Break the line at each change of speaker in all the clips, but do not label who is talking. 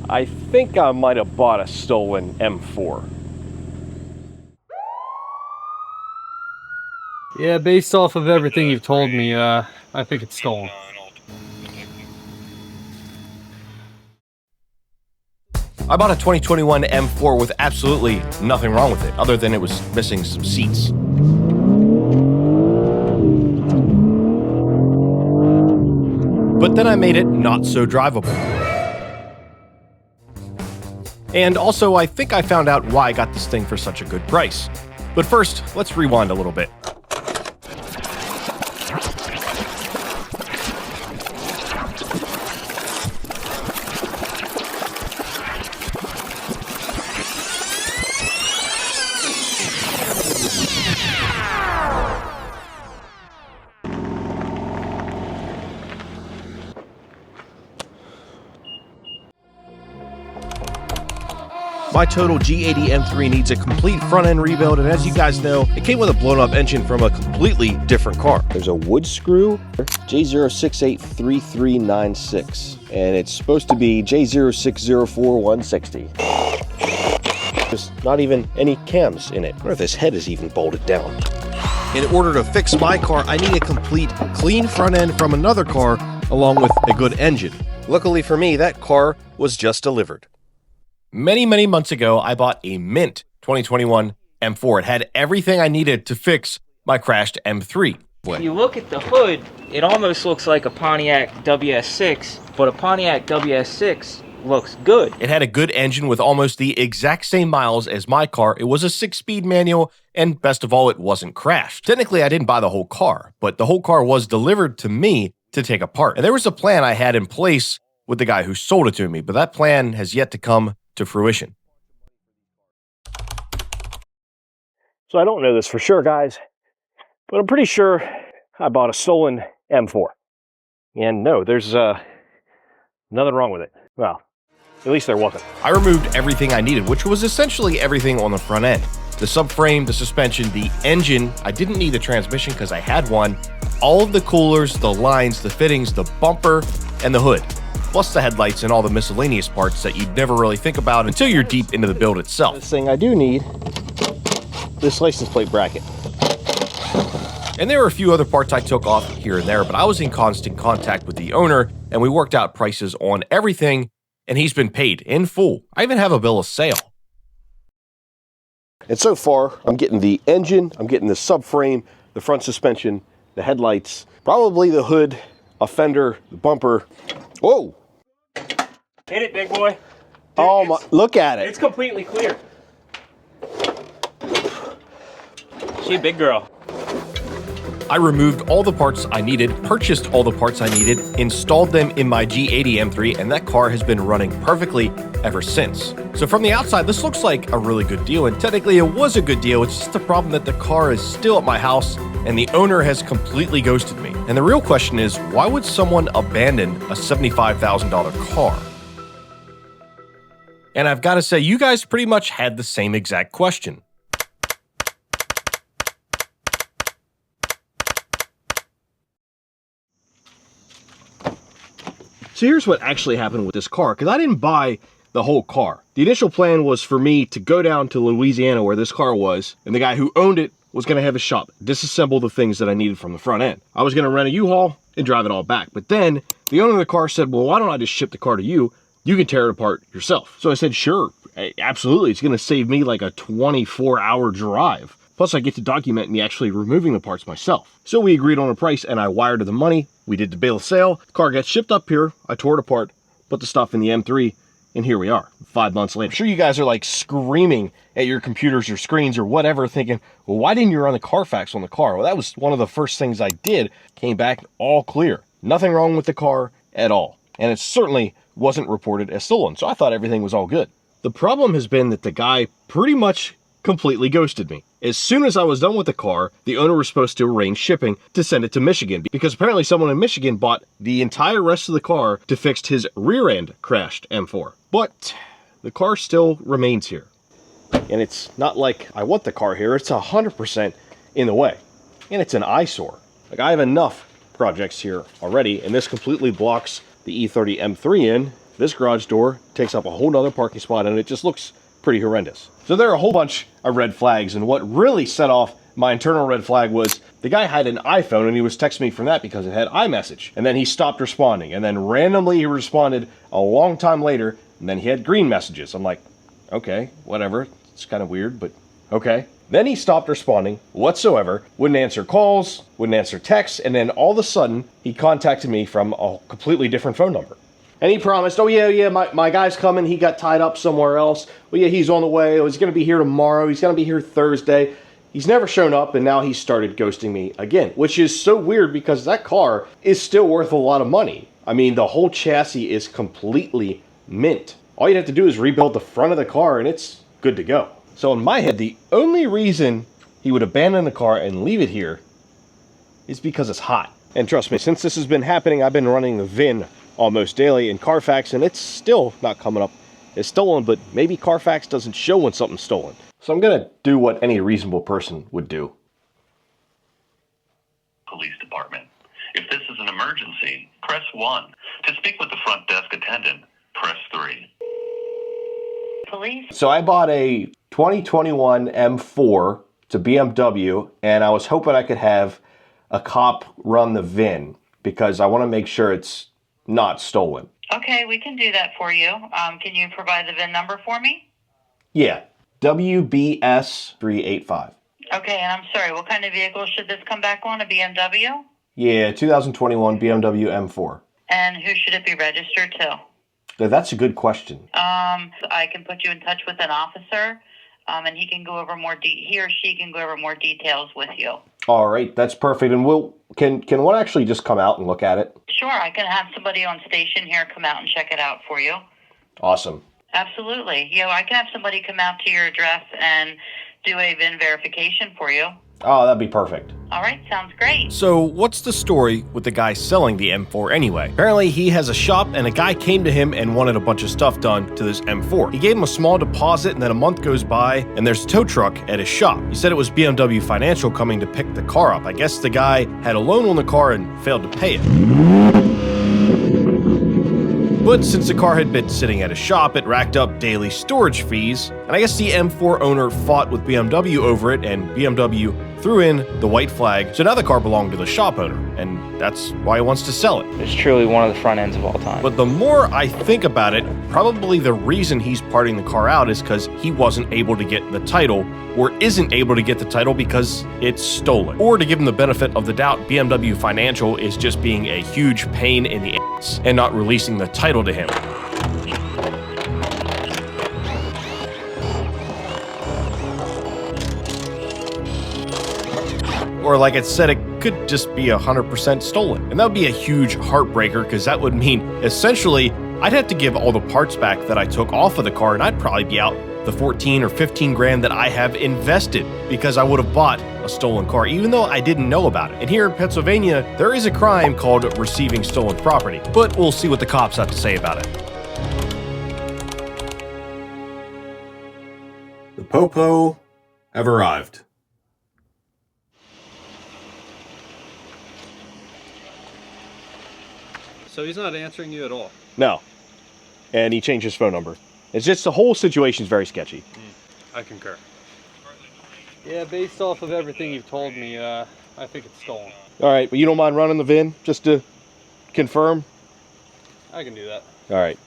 I think I might have bought a stolen M4.
Yeah, based off of everything you've told me, I think it's stolen.
I bought a 2021 M4 with absolutely nothing wrong with it, other than it was missing some seats. But then I made it not so drivable. And also, I think I found out why I got this thing for such a good price. But first, let's rewind a little bit. My total G80 M3 needs a complete front-end rebuild, and as you guys know, it came with a blown-up engine from a completely different car.
There's a wood screw, J0683396, and it's supposed to be J0604160. There's not even any cams in it. I wonder if this head is even bolted down.
In order to fix my car, I need a complete, clean front end from another car, along with a good engine. Luckily for me, that car was just delivered. Many months ago, I bought a mint 2021 M4. It had everything I needed to fix my crashed M3.
If you look at the hood, it almost looks like a Pontiac WS6, but a Pontiac WS6 looks good.
It had a good engine with almost the exact same miles as my car. It was a 6-speed manual, and best of all, it wasn't crashed. Technically, I didn't buy the whole car, but the whole car was delivered to me to take apart. And there was a plan I had in place with the guy who sold it to me, but that plan has yet to come to fruition.
So I don't know this for sure, guys, but I'm pretty sure I bought a stolen M4. And no, there's nothing wrong with it. Well, at least there wasn't.
I removed everything I needed, which was essentially everything on the front end. The subframe, the suspension, the engine. I didn't need the transmission because I had one. All of the coolers, the lines, the fittings, the bumper, and the hood. Plus the headlights and all the miscellaneous parts that you'd never really think about until you're deep into the build itself.
This thing I do need, this license plate bracket.
And there were a few other parts I took off here and there, but I was in constant contact with the owner, and we worked out prices on everything, and he's been paid in full. I even have a bill of sale.
And so far, I'm getting the engine, I'm getting the subframe, the front suspension, the headlights, probably the hood, a fender, the bumper. Whoa!
Hit it, big boy. Dude,
oh my, look at it.
It's completely clear. She a big girl.
I removed all the parts I needed, purchased all the parts I needed, installed them in my G80 M3, and that car has been running perfectly ever since. So from the outside, this looks like a really good deal, and technically it was a good deal. It's just the problem that the car is still at my house, and the owner has completely ghosted me. And the real question is, why would someone abandon a $75,000 car? And I've got to say, you guys pretty much had the same exact question.
So here's what actually happened with this car, because I didn't buy the whole car. The initial plan was for me to go down to Louisiana where this car was, and the guy who owned it was going to have a shop disassemble the things that I needed from the front end. I was going to rent a U-Haul and drive it all back. But then the owner of the car said, well, why don't I just ship the car to you? You can tear it apart yourself. So I said, sure, absolutely. It's going to save me like a 24-hour drive. Plus, I get to document me actually removing the parts myself. So we agreed on a price, and I wired her the money. We did the bill of sale. The car got shipped up here. I tore it apart, put the stuff in the M3, and here we are, 5 months later. I'm sure you guys are like screaming at your computers or screens or whatever, thinking, well, why didn't you run the Carfax on the car? Well, that was one of the first things I did. Came back all clear. Nothing wrong with the car at all. And it certainly wasn't reported as stolen, so I thought everything was all good. The problem has been that the guy pretty much completely ghosted me. As soon as I was done with the car, the owner was supposed to arrange shipping to send it to Michigan, because apparently someone in Michigan bought the entire rest of the car to fix his rear end crashed M4. But the car still remains here. And it's not like I want the car here, it's 100% in the way. And it's an eyesore. I have enough projects here already, and this completely blocks the E30 M3 in, This garage door takes up a whole nother parking spot, and it just looks pretty horrendous. So there are a whole bunch of red flags, and what really set off my internal red flag was the guy had an iPhone and he was texting me from that because it had iMessage. And then he stopped responding, and then randomly he responded a long time later, and then he had green messages. I'm like, okay, whatever. It's kind of weird, but okay. Then he stopped responding whatsoever, wouldn't answer calls, wouldn't answer texts, and then all of a sudden he contacted me from a completely different phone number. And he promised, oh yeah, my guy's coming, he got tied up somewhere else. Well, yeah, he's on the way, oh, he's gonna be here tomorrow, he's gonna be here Thursday. He's never shown up, and now he started ghosting me again, which is so weird because that car is still worth a lot of money. I mean, the whole chassis is completely mint. All you'd have to do is rebuild the front of the car and it's good to go. So in my head, the only reason he would abandon the car and leave it here is because it's hot. And trust me, since this has been happening, I've been running the VIN almost daily in Carfax, and it's still not coming up as stolen, but maybe Carfax doesn't show when something's stolen. So I'm gonna do what any reasonable person would do.
Police department. If this is an emergency, press 1. To speak with the front desk attendant, press 3.
Police.
So I bought a 2021 M4 to BMW, and I was hoping I could have a cop run the VIN because I want to make sure it's not stolen.
Okay, we can do that for you. Can you provide the VIN number for me?
Yeah, WBS 385.
Okay, and I'm sorry, what kind of vehicle should this come back on? A BMW?
Yeah, 2021 BMW M4.
And who should it be registered to?
That's a good question.
I can put you in touch with an officer, and he can go over he or she can go over more details with you.
All right, that's perfect. And can one actually just come out and look at it?
Sure, I can have somebody on station here come out and check it out for you.
Awesome.
Absolutely. I can have somebody come out to your address and do a VIN verification for you.
Oh, that'd be perfect.
All right, sounds great.
So what's the story with the guy selling the M4 anyway? Apparently he has a shop and a guy came to him and wanted a bunch of stuff done to this M4. He gave him a small deposit and then a month goes by and there's a tow truck at his shop. He said it was BMW Financial coming to pick the car up. I guess the guy had a loan on the car and failed to pay it. But since the car had been sitting at a shop, it racked up daily storage fees, and I guess the M4 owner fought with BMW over it, and BMW threw in the white flag, so now the car belonged to the shop owner, and that's why he wants to sell it.
It's truly one of the front ends of all time.
But the more I think about it, probably the reason he's parting the car out is because he wasn't able to get the title, or isn't able to get the title because it's stolen. Or to give him the benefit of the doubt, BMW Financial is just being a huge pain in the ass and not releasing the title to him. Or like it said, it could just be 100% stolen. And that would be a huge heartbreaker because that would mean essentially I'd have to give all the parts back that I took off of the car, and I'd probably be out the 14 or 15 grand that I have invested because I would have bought a stolen car, even though I didn't know about it. And here in Pennsylvania, there is a crime called receiving stolen property, but we'll see what the cops have to say about it.
The Popo have arrived.
So he's not answering you at all.
No. And he changed his phone number. It's just the whole situation's very sketchy.
I concur. Yeah, based off of everything you've told me, I think it's stolen.
All right, but you don't mind running the VIN just to confirm?
I can do that.
All right.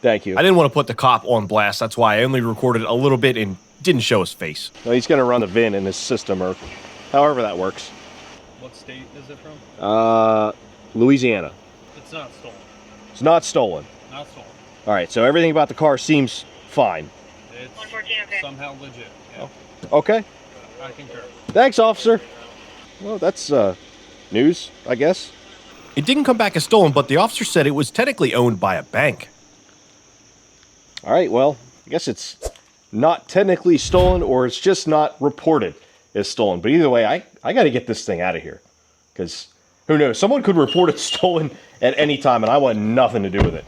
Thank you.
I didn't want to put the cop on blast. That's why I only recorded a little bit and didn't show his face.
No, he's going to run the VIN in his system or however that works.
What state is it from?
Louisiana.
It's not stolen.
It's not stolen.
Not stolen.
All right, so everything about the car seems fine.
It's somehow legit. Yeah.
Okay.
I concur.
Thanks, officer. Well, that's news, I guess.
It didn't come back as stolen, but the officer said it was technically owned by a bank.
All right, well, I guess it's not technically stolen or it's just not reported as stolen. But either way, I got to get this thing out of here because who knows? Someone could report it stolen at any time and I want nothing to do with it.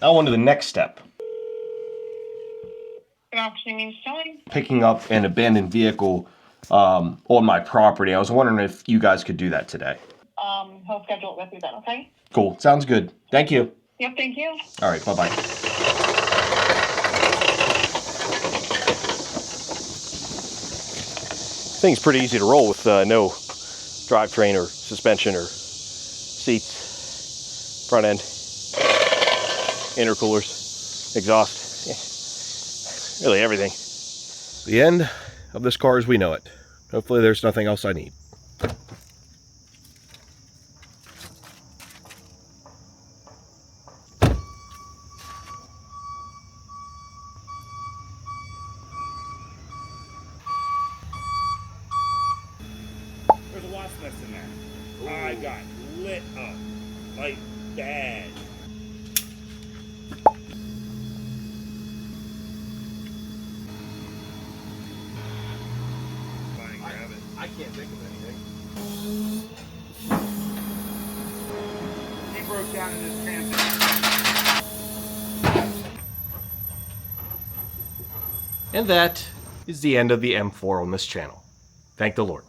Now on to the next step.
Good afternoon, stolen.
Picking up an abandoned vehicle on my property. I was wondering if you guys could do that today.
He'll schedule it with you then, okay?
Cool. Sounds good. Thank you.
Yep, thank you.
All right. Bye-bye. Thing's pretty easy to roll with no drivetrain or suspension or seats, front end, intercoolers, exhaust, really everything. The end of this car as we know it. Hopefully there's nothing else I need.
There's a wasp nest in there. I got lit up. Like bad.
I can't think of anything.
He broke down in his transit.
And that is the end of the M4 on this channel. Thank the Lord.